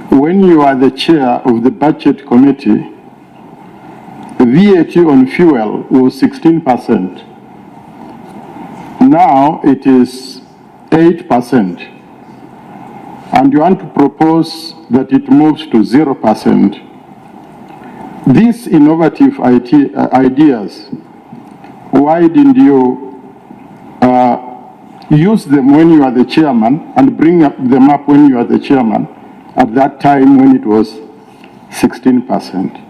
when you are the chair of the budget committee, VAT on fuel was 16%. Now it is 8%. And you want to propose that it moves to 0%. These innovative ideas, why didn't you use them when you are the chairman and bring them up when you are the chairman at that time when it was 16%?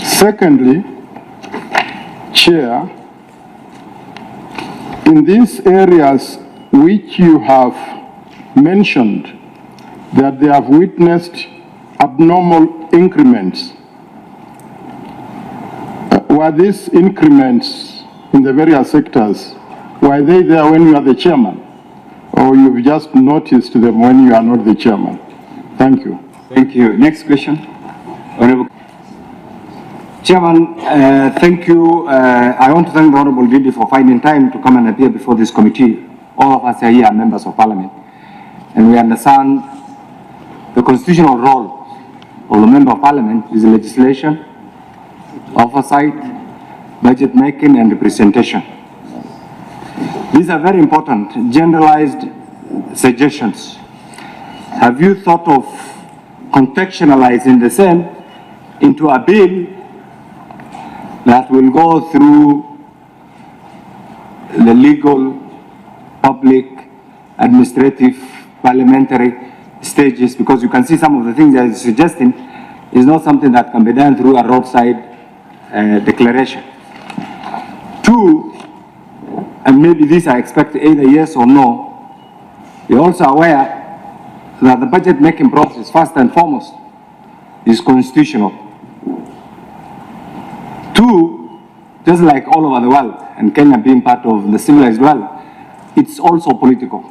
Secondly, Chair, in these areas which you have mentioned that they have witnessed abnormal increments, were these increments in the various sectors, were they there when you are the chairman, or you've just noticed them when you are not the chairman? Thank you. Thank you. Next question. Honorable Chairman, thank you. I want to thank the Honorable Ndindi for finding time to come and appear before this committee. All of us are here members of Parliament, and we understand the constitutional role of the Member of Parliament is legislation, oversight, budget making, and representation. These are very important, generalized suggestions. Have you thought of contextualizing the same into a bill that will go through the legal, public, administrative, parliamentary stages? Because you can see some of the things that you're suggesting is not something that can be done through a roadside declaration. Two, and maybe these I expect either yes or no, you're also aware that the budget making process, first and foremost, is constitutional. Two, just like all over the world, and Kenya being part of the civilized world, it's also political.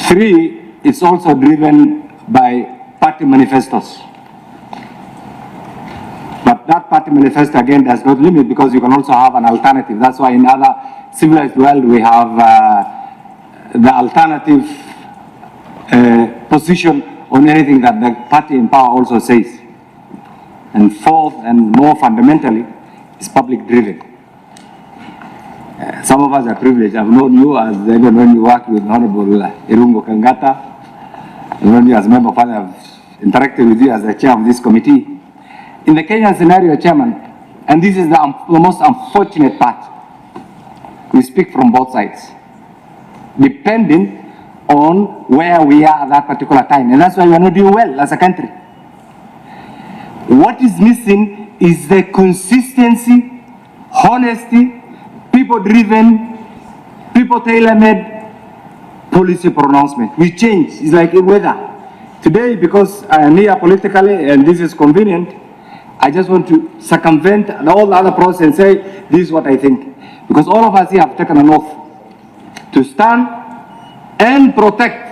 Three, it's also driven by party manifestos. But that party manifesto, again, does not limit, because you can also have an alternative. That's why in other civilized world, we have the alternative position on anything that the party in power also says. And fourth, and more fundamentally, is public driven. Some of us are privileged. I've known you as even when you worked with Honorable Irungo Kangata, I've known you as a member of Parliament. I've interacted with you as the chair of this committee. In the Kenyan scenario, Chairman, and this is the most unfortunate part, we speak from both sides, depending on where we are at that particular time. And that's why we are not doing well as a country. What is missing is the consistency, honesty, people-driven, people tailor-made policy pronouncement. We change. It's like a weather. Today, because I am here politically and this is convenient, I just want to circumvent all the other process and say, this is what I think. Because all of us here have taken an oath to stand and protect,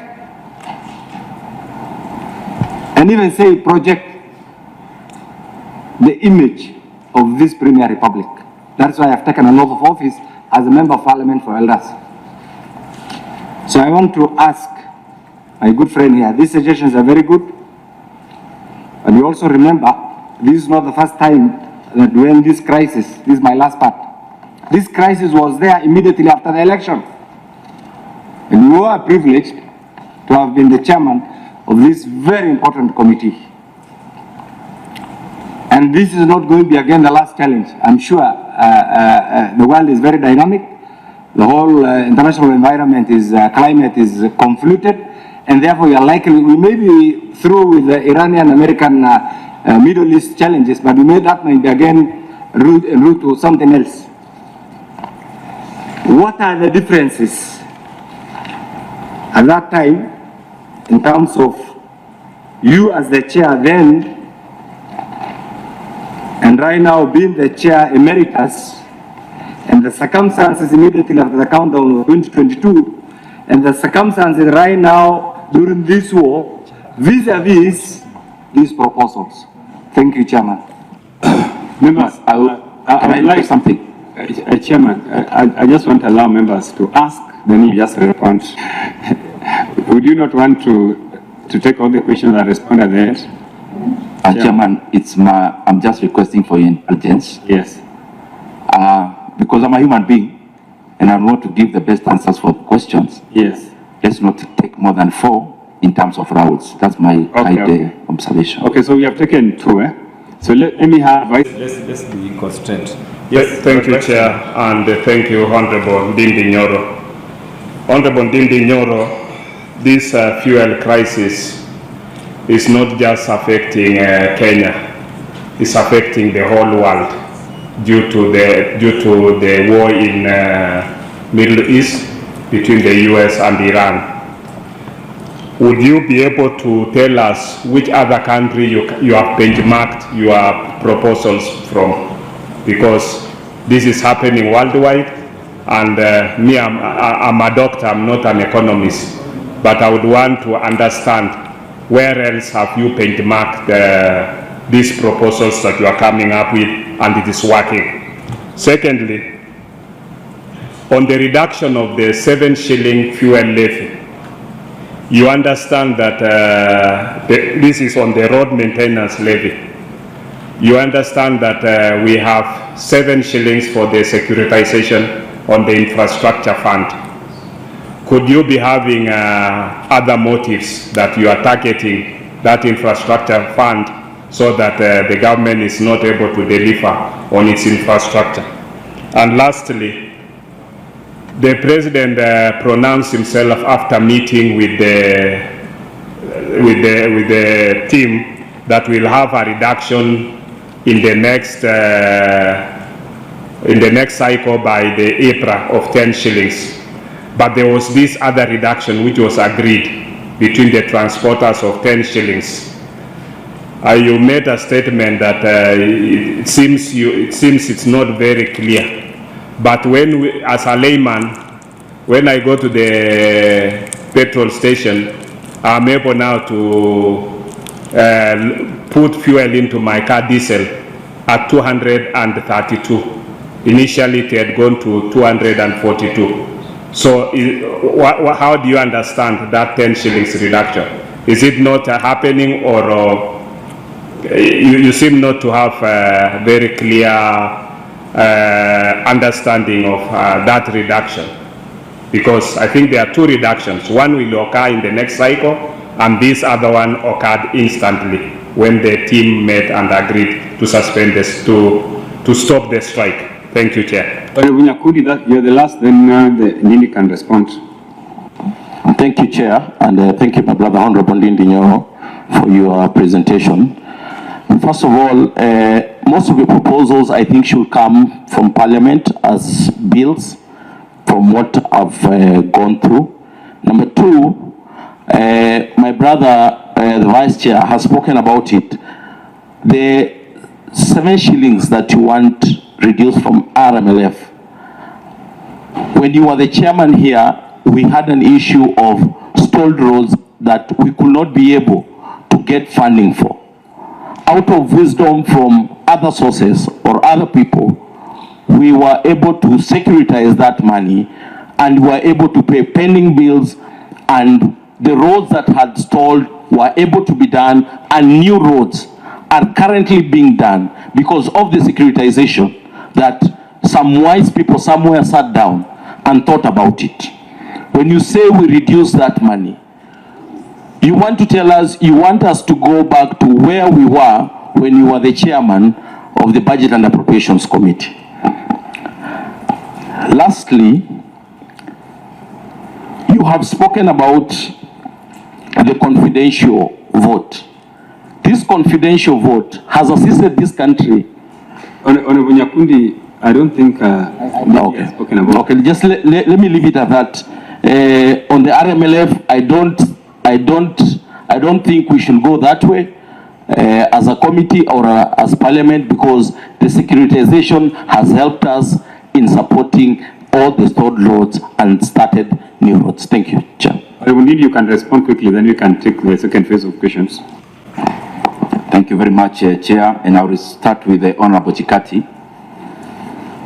and even say project, the image of this Premier Republic. That's why I've taken an oath of office as a Member of Parliament for Elders. So I want to ask my good friend here, these suggestions are very good, but you also remember, this is not the first time that when this crisis, this is my last part, this crisis was there immediately after the election. And you are privileged to have been the chairman of this very important committee. And this is not going to be again the last challenge. I'm sure the world is very dynamic. The whole international environment is, climate is convoluted, and therefore we are likely, we may be through with the Iranian, American, Middle East challenges, but that might be again route to something else. What are the differences at that time in terms of you as the chair then, and right now being the chair emeritus, and the circumstances immediately after the countdown of 2022, and the circumstances right now during this war, vis-a-vis these proposals? Thank you, Chairman. Members, I'd like something. Chairman, I just want to allow members to ask, then you just respond. Would you not want to take all the questions and respond at the end? Chairman, I'm just requesting for your indulgence. Yes. Because I'm a human being and I want to give the best answers for questions. Yes. Let's not take more than 4 in terms of routes. That's my observation. Okay, so we have taken 2, eh? So let me have... Let's be constrained. Yes, thank you, Chair, and thank you, Honorable Ndindi Nyoro. Honorable Ndindi Nyoro, this fuel crisis is not just affecting Kenya, it's affecting the whole world due to the war in Middle East between the US and Iran. Would you be able to tell us which other country you have benchmarked your proposals from? Because this is happening worldwide, and me, I'm a doctor, I'm not an economist, but I would want to understand where else have you benchmarked these proposals that you are coming up with and it is working. Secondly, on the reduction of the 7 shilling fuel levy, you understand that this is on the road maintenance levy. You understand that we have 7 shillings for the securitization on the infrastructure fund. Could you be having other motives that you are targeting that infrastructure fund so that the government is not able to deliver on its infrastructure? And lastly, the president pronounced himself after meeting with the team that will have a reduction in the next cycle by the April of 10 shillings. But there was this other reduction which was agreed between the transporters of 10 shillings. You made a statement that it seems it's not very clear. But when as a layman, when I go to the petrol station, I'm able now to put fuel into my car diesel at 232. Initially, it had gone to 242. So how do you understand that 10 shillings reduction? Is it not happening, or you seem not to have a very clear understanding of that reduction? Because I think there are 2 reductions. One will occur in the next cycle, and this other one occurred instantly when the team met and agreed to suspend this, to stop the strike. Thank you, Chair. Honorable Nyakudi, that you're the last, then Ndindi can respond. Thank you, Chair, and thank you, my brother Honorable Ndindi Nyoro, for your presentation. First of all, most of the proposals I think should come from Parliament as bills from what I've gone through. Number 2, my brother, the Vice Chair, has spoken about it. The 7 shillings that you want reduced from RMLF. When you were the chairman here, we had an issue of stalled roads that we could not be able to get funding for. Out of wisdom from other sources or other people, we were able to securitize that money and were able to pay pending bills, and the roads that had stalled were able to be done, and new roads are currently being done because of the securitization that some wise people somewhere sat down and thought about it. When you say we reduce that money, you want to tell us, you want us to go back to where we were when you were the chairman of the Budget and Appropriations Committee. Lastly, you have spoken about the confidential vote. This confidential vote has assisted this country. Honorable Nyakundi, I don't think Okay. has spoken about. Okay, just let me leave it at that. On the RMLF, I don't think we should go that way as a committee or as Parliament, because the securitization has helped us in supporting all the stored roads and started new roads. Thank you, Chair. Honorable Ndindi, you can respond quickly, then we can take the second phase of questions. Thank you very much, Chair, and I will start with the Honorable Chikati.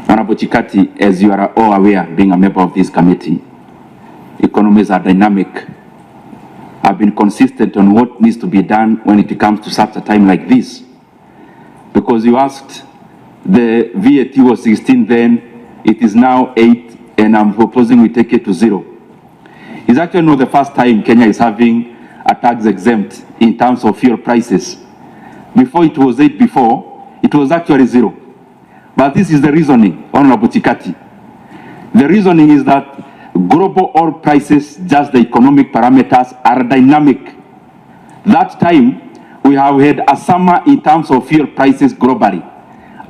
Honorable Chikati, as you are all aware, being a member of this committee, economies are dynamic I've been consistent on what needs to be done when it comes to such a time like this. Because you asked, the VAT was 16 then, it is now 8, and I'm proposing we take it to 0. It's actually not the first time Kenya is having a tax exempt in terms of fuel prices. Before it was 8 before, it was actually 0. But this is the reasoning, Honorable Chikati. The reasoning is that global oil prices, just the economic parameters, are dynamic. That time, we have had a summer in terms of fuel prices globally,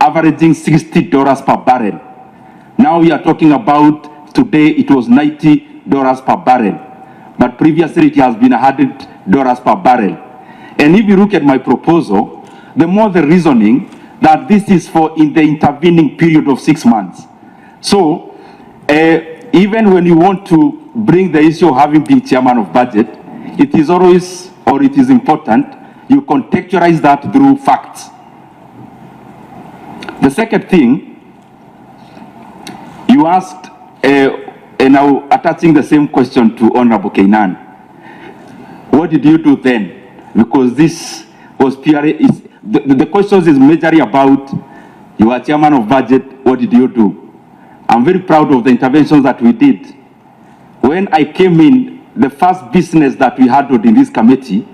averaging $60 per barrel. Now we are talking about, today it was $90 per barrel, but previously it has been $100 per barrel. And if you look at my proposal, the more the reasoning that this is for in the intervening period of 6 months. So, even when you want to bring the issue of having been chairman of budget, it is always, or it is important, you contextualize that through facts. The second thing, you asked, and now attaching the same question to Honorable Kainan. What did you do then? Because this was purely, the question is majorly about, you are chairman of budget, what did you do? I'm very proud of the interventions that we did. When I came in, the first business that we had in this committee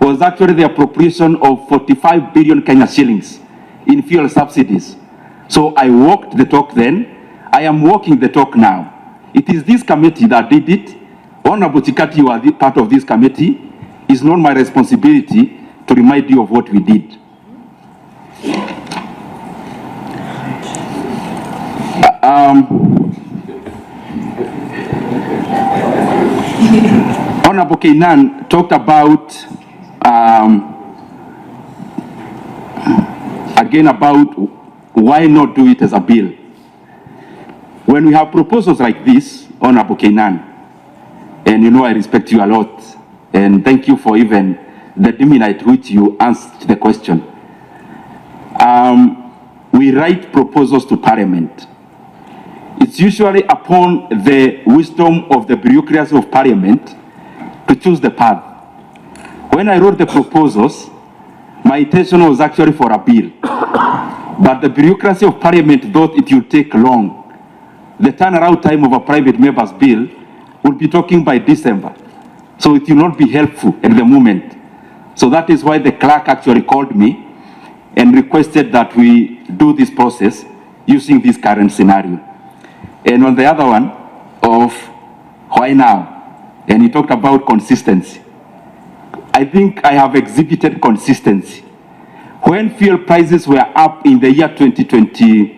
was actually the appropriation of 45 billion Kenya shillings in fuel subsidies. So I walked the talk then, I am walking the talk now. It is this committee that did it. Honorable Chikati, you are part of this committee. It's not my responsibility to remind you of what we did. Honorable Kainan talked about, again, about why not do it as a bill. When we have proposals like this, Honorable Kainan, and you know I respect you a lot, and thank you for even the demeanor at which you answered the question. We write proposals to Parliament. It's usually upon the wisdom of the bureaucracy of Parliament to choose the path. When I wrote the proposals, my intention was actually for a bill. But the bureaucracy of Parliament thought it would take long. The turnaround time of a private member's bill would be talking by December. So it will not be helpful at the moment. So that is why the clerk actually called me and requested that we do this process using this current scenario. And on the other one of why now, and he talked about consistency. I think I have exhibited consistency. When fuel prices were up in the year 2022,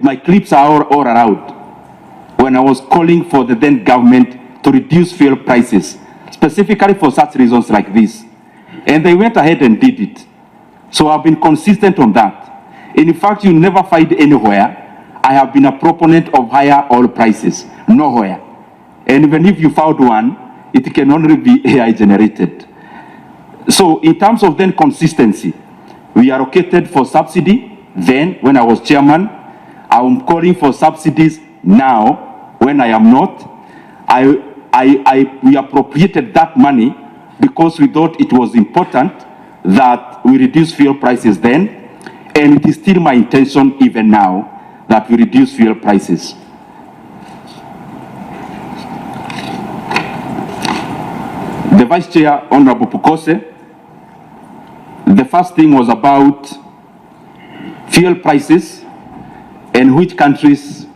my clips are all around, when I was calling for the then government to reduce fuel prices, specifically for such reasons like this. And they went ahead and did it. So I've been consistent on that. In fact, you never find anywhere I have been a proponent of higher oil prices. Nowhere. And even if you found one, it can only be AI generated. So in terms of then consistency, we allocated for subsidy then when I was chairman. I'm calling for subsidies now when I am not. We appropriated that money because we thought it was important that we reduce fuel prices then, and it is still my intention even now that we reduce fuel prices. The Vice Chair, Honorable Pukose, the first thing was about fuel prices and which countries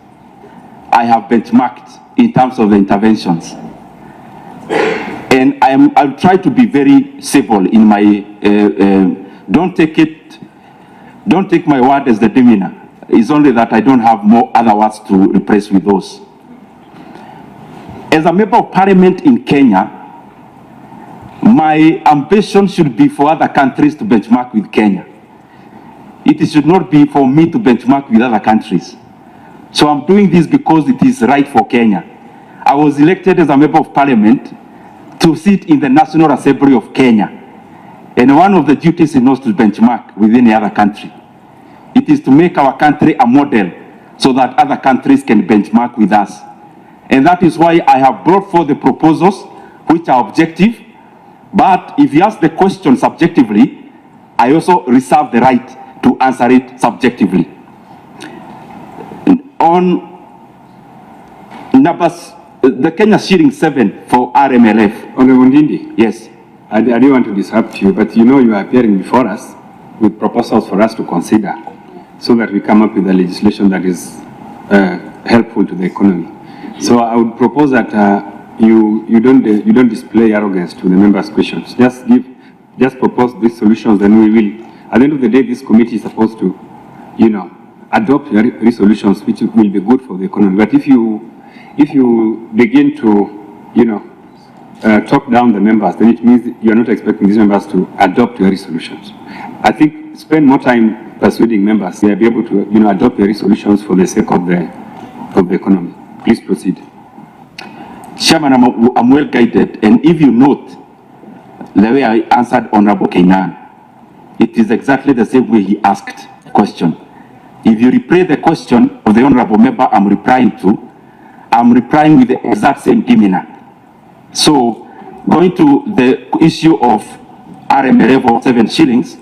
I have benchmarked in terms of the interventions. And I'll try to be very civil in my, don't take my word as the demeanor. It's only that I don't have more other words to replace with those. As a member of parliament in Kenya, my ambition should be for other countries to benchmark with Kenya. It should not be for me to benchmark with other countries. So I'm doing this because it is right for Kenya. I was elected as a member of parliament to sit in the National Assembly of Kenya. And one of the duties is not to benchmark with any other country. It is to make our country a model so that other countries can benchmark with us. And that is why I have brought forth the proposals which are objective. But if you ask the question subjectively, I also reserve the right to answer it subjectively. On numbers, the Kenya shilling 7 for RMLF. Honorable Ndindi, Yes. I don't want to disrupt you, but you know you are appearing before us with proposals for us to consider so that we come up with a legislation that is helpful to the economy. So I would propose that you don't display arrogance to the members' questions. Just propose these solutions, then we will. At the end of the day, this committee is supposed to, adopt your resolutions, which will be good for the economy. But if you begin to, talk down the members, then it means you are not expecting these members to adopt your resolutions. I think spend more time persuading members. They will be able to, adopt your resolutions for the sake of the economy. Please proceed. Chairman, I'm well guided, and if you note the way I answered Honorable Kainan, it is exactly the same way he asked the question. If you replay the question of the Honorable Member I'm replying to, I'm replying with the exact same demeanor. So, going to the issue of RMLF of 7 shillings,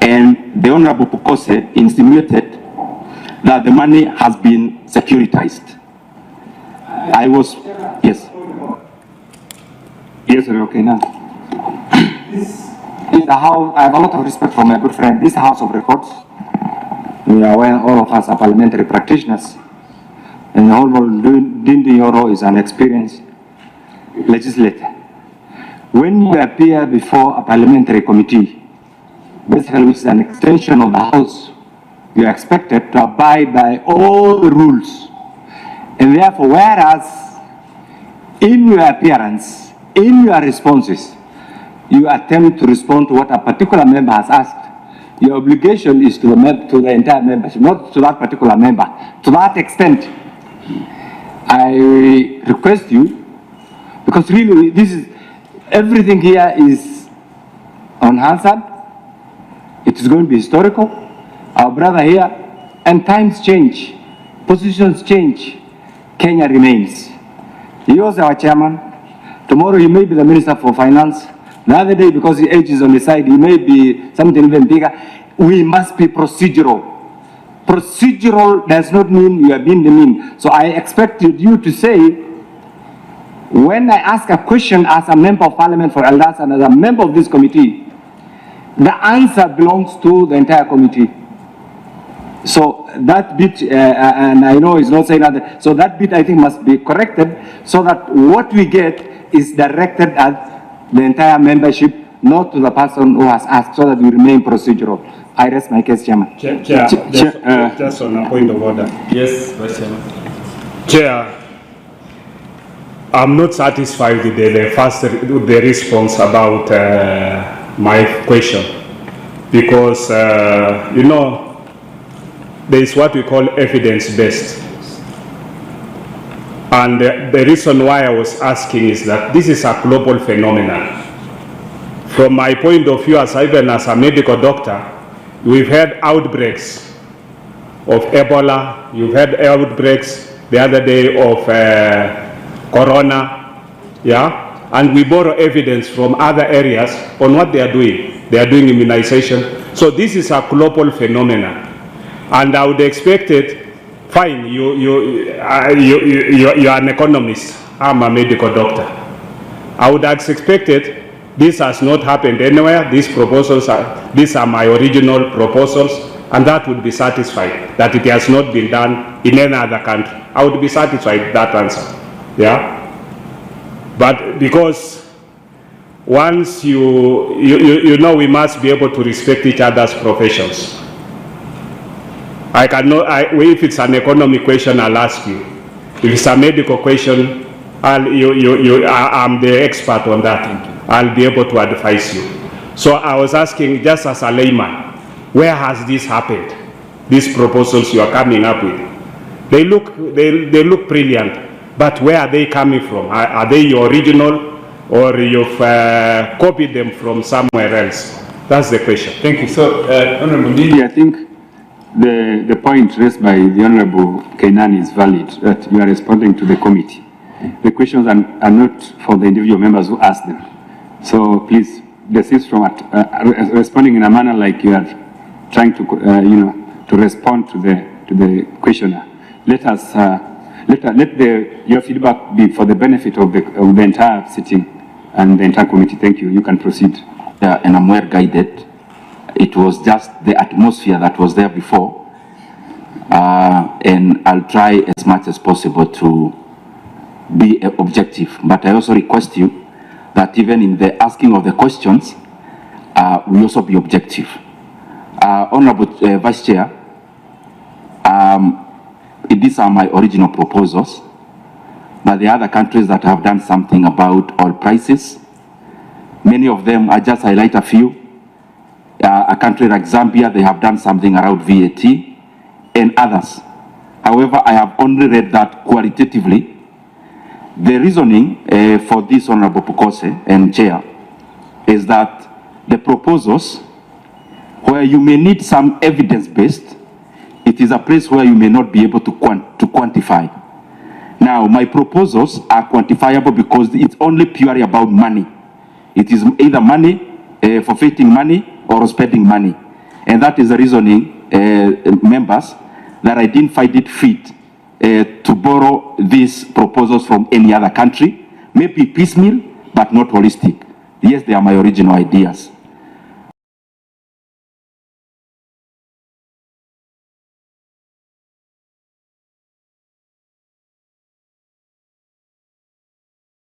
and the Honorable Pukose insinuated that the money has been securitized. I was, yes. Yes, okay, now. This is the house, I have a lot of respect for my good friend. This House of Records, we are aware, all of us are parliamentary practitioners, and the Honorable Ndindi Nyoro is an experienced legislator. When you appear before a parliamentary committee, basically which is an extension of the House, you are expected to abide by all the rules. And therefore, whereas in your appearance, in your responses, you attempt to respond to what a particular member has asked, your obligation is to the entire membership, not to that particular member. To that extent, I request you, because really everything here is unanswered. It is going to be historical. Our brother here, and times change, positions change. Kenya remains. He was our chairman. Tomorrow he may be the Minister for Finance. The other day, because the age is on the side, he may be something even bigger. We must be procedural. Procedural does not mean you are being demeaned. So I expected you to say, when I ask a question as a member of Parliament for Elders and as a member of this committee, the answer belongs to the entire committee. So that bit, and I know it's not saying that, so that bit I think must be corrected so that what we get is directed at the entire membership, not to the person who has asked, so that we remain procedural. I rest my case, Chairman. Just on a point of order. Yes, Vice Chairman. Chair, I'm not satisfied with the response about my question because, there is what we call evidence-based. And the reason why I was asking is that this is a global phenomenon. From my point of view, even as a medical doctor, we've had outbreaks of Ebola, you've had outbreaks the other day of Corona, yeah? And we borrow evidence from other areas on what they are doing. They are doing immunization. So this is a global phenomenon. And I would expect it, fine, you are an economist, I'm a medical doctor. I would have expected this has not happened anywhere, these are my original proposals, and that would be satisfied, that it has not been done in any other country. I would be satisfied with that answer, yeah? But because once you know we must be able to respect each other's professions. I cannot, if it's an economic question, I'll ask you. If it's a medical question, I'm the expert on that. I'll be able to advise you. So I was asking, just as a layman, where has this happened? These proposals you are coming up with. They look brilliant, but where are they coming from? Are they your original, or you've copied them from somewhere else? That's the question. Thank you. So, Honorable Ndindi, I think the point raised by the Honorable Kenani is valid, that you are responding to the committee. The questions are not for the individual members who asked them. So please desist from responding in a manner like you are trying to, to respond to the questioner. Let us let your feedback be for the benefit of the entire sitting and the entire committee. Thank you. You can proceed. And I'm well guided. It was just the atmosphere that was there before, and I'll try as much as possible to be objective. But I also request you that even in the asking of the questions, we also be objective. Honorable Vice Chair, these are my original proposals, but there are other countries that have done something about oil prices. Many of them, I just highlight a few. A country like Zambia, they have done something around VAT, and others. However, I have only read that qualitatively. The reasoning for this Honorable Pukose and Chair is that the proposals, where you may need some evidence-based, it is a place where you may not be able to quantify. Now, my proposals are quantifiable because it's only purely about money. It is either money, forfeiting money, or spending money. And that is the reasoning, members, that I didn't find it fit to borrow these proposals from any other country, maybe piecemeal, but not holistic. Yes, they are my original ideas.